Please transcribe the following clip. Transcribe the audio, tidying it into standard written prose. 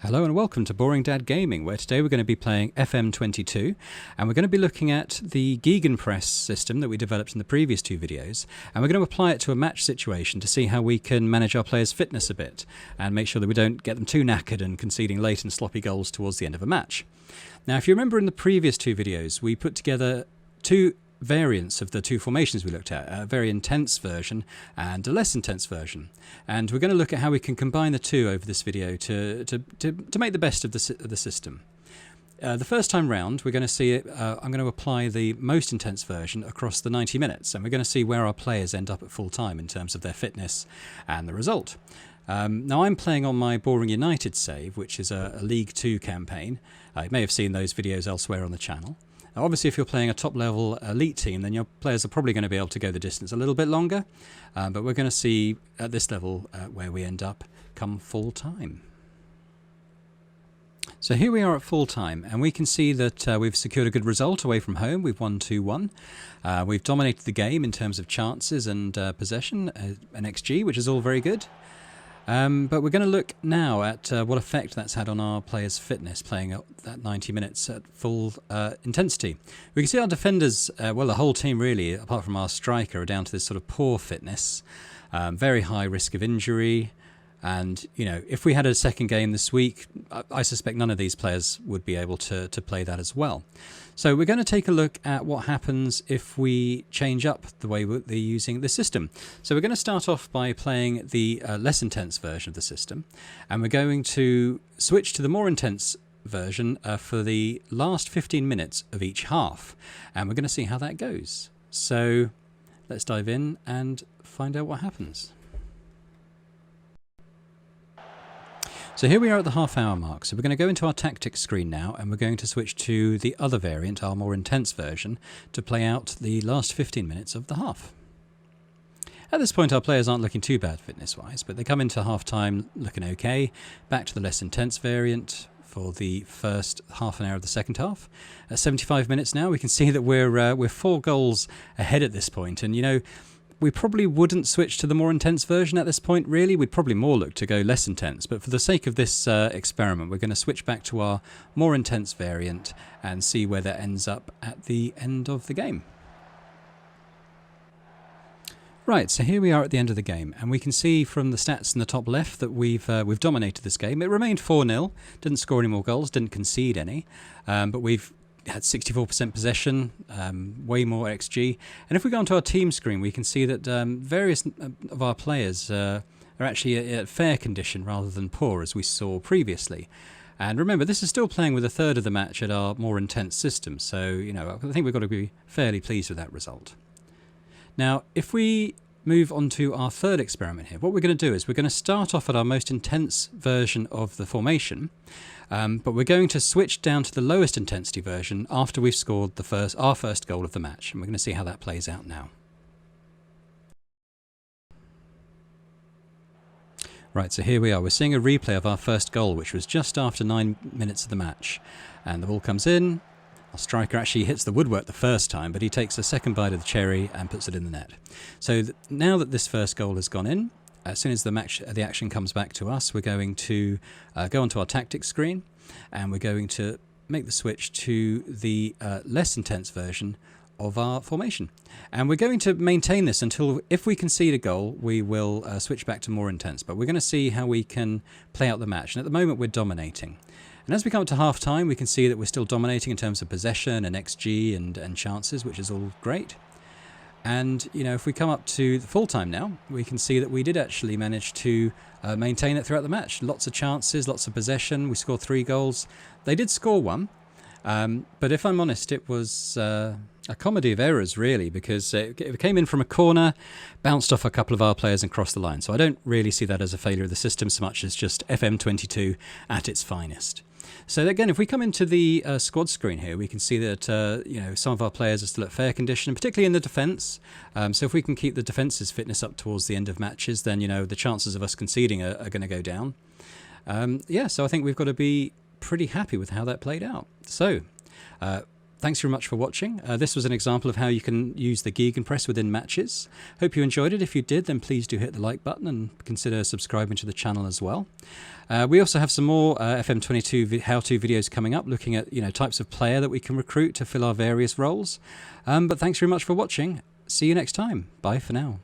Hello and welcome to Boring Dad Gaming, where today we're going to be playing FM22 and we're going to be looking at the GEGENPRESS system that we developed in the previous two videos, and we're going to apply it to a match situation to see how we can manage our players' fitness a bit and make sure that we don't get them too knackered and conceding late and sloppy goals towards the end of a match. Now, if you remember in the previous two videos, we put together two variants of the two formations we looked at, a very intense version and a less intense version, and we're going to look at how we can combine the two over this video to make the best of the system. The first time round we're going to see it, I'm going to apply the most intense version across the 90 minutes, and we're going to see where our players end up at full time in terms of their fitness and the result. Now I'm playing on my Boring United save, which is a League 2 campaign. You may have seen those videos elsewhere on the channel. Obviously, if you're playing a top-level elite team, then your players are probably going to be able to go the distance a little bit longer. But we're going to see at this level where we end up come full time. So here we are at full time, and we can see that we've secured a good result away from home. We've won 2-1. We've dominated the game in terms of chances and possession, an XG, which is all very good. But we're going to look now at what effect that's had on our players' fitness, playing at that 90 minutes at full intensity. We can see our defenders, well, the whole team really, apart from our striker, are down to this sort of poor fitness, very high risk of injury. And, you know, if we had a second game this week, I suspect none of these players would be able to play that as well. So we're going to take a look at what happens if we change up the way they're using the system. So we're going to start off by playing the less intense version of the system, and we're going to switch to the more intense version for the last 15 minutes of each half, and we're going to see how that goes. So let's dive in and find out what happens. So here we are at the half-hour mark, so we're going to go into our tactics screen now, and we're going to switch to the other variant, our more intense version, to play out the last 15 minutes of the half. At this point our players aren't looking too bad fitness-wise, but they come into half-time looking okay. Back to the less intense variant for the first half an hour of the second half. At 75 minutes now, we can see that we're 4 goals ahead at this point, and you know, we probably wouldn't switch to the more intense version at this point, really. We'd probably more look to go less intense. But for the sake of this experiment, we're going to switch back to our more intense variant and see where that ends up at the end of the game. Right, so here we are at the end of the game, and we can see from the stats in the top left that we've dominated this game. It remained 4-0, didn't score any more goals, didn't concede any, but we've had 64% possession, way more XG. And if we go onto our team screen, we can see that various of our players are actually at fair condition rather than poor, as we saw previously. And remember, this is still playing with a third of the match at our more intense system, so you know, I think we've got to be fairly pleased with that result. Now, if we move on to our third experiment here, what we're going to do is we're going to start off at our most intense version of the formation, but we're going to switch down to the lowest intensity version after we've scored our first goal of the match, and we're going to see how that plays out now. Right, so here we are. We're seeing a replay of our first goal, which was just after 9 minutes of the match, and the ball comes in. Our striker actually hits the woodwork the first time, but he takes a second bite of the cherry and puts it in the net. So now that this first goal has gone in, as soon as the action comes back to us, we're going to go onto our tactics screen, and we're going to make the switch to the less intense version of our formation. And we're going to maintain this until, if we concede a goal, we will switch back to more intense. But we're going to see how we can play out the match. And at the moment, we're dominating. And as we come up to half-time, we can see that we're still dominating in terms of possession and XG and chances, which is all great. And, you know, if we come up to the full-time now, we can see that we did actually manage to maintain it throughout the match. Lots of chances, lots of possession. We scored 3 goals. They did score 1. But if I'm honest, it was a comedy of errors, really, because it came in from a corner, bounced off a couple of our players and crossed the line. So I don't really see that as a failure of the system so much as just FM22 at its finest. So again, if we come into the squad screen here, we can see that you know, some of our players are still at fair condition, particularly in the defence. So if we can keep the defence's fitness up towards the end of matches, then you know, the chances of us conceding are going to go down. Yeah, so I think we've got to be pretty happy with how that played out. So thanks very much for watching. This was an example of how you can use the GEGENPRESS within matches. Hope you enjoyed it. If you did, then please do hit the like button and consider subscribing to the channel as well. We also have some more FM22 how-to videos coming up, looking at types of player that we can recruit to fill our various roles. But thanks very much for watching. See you next time. Bye for now.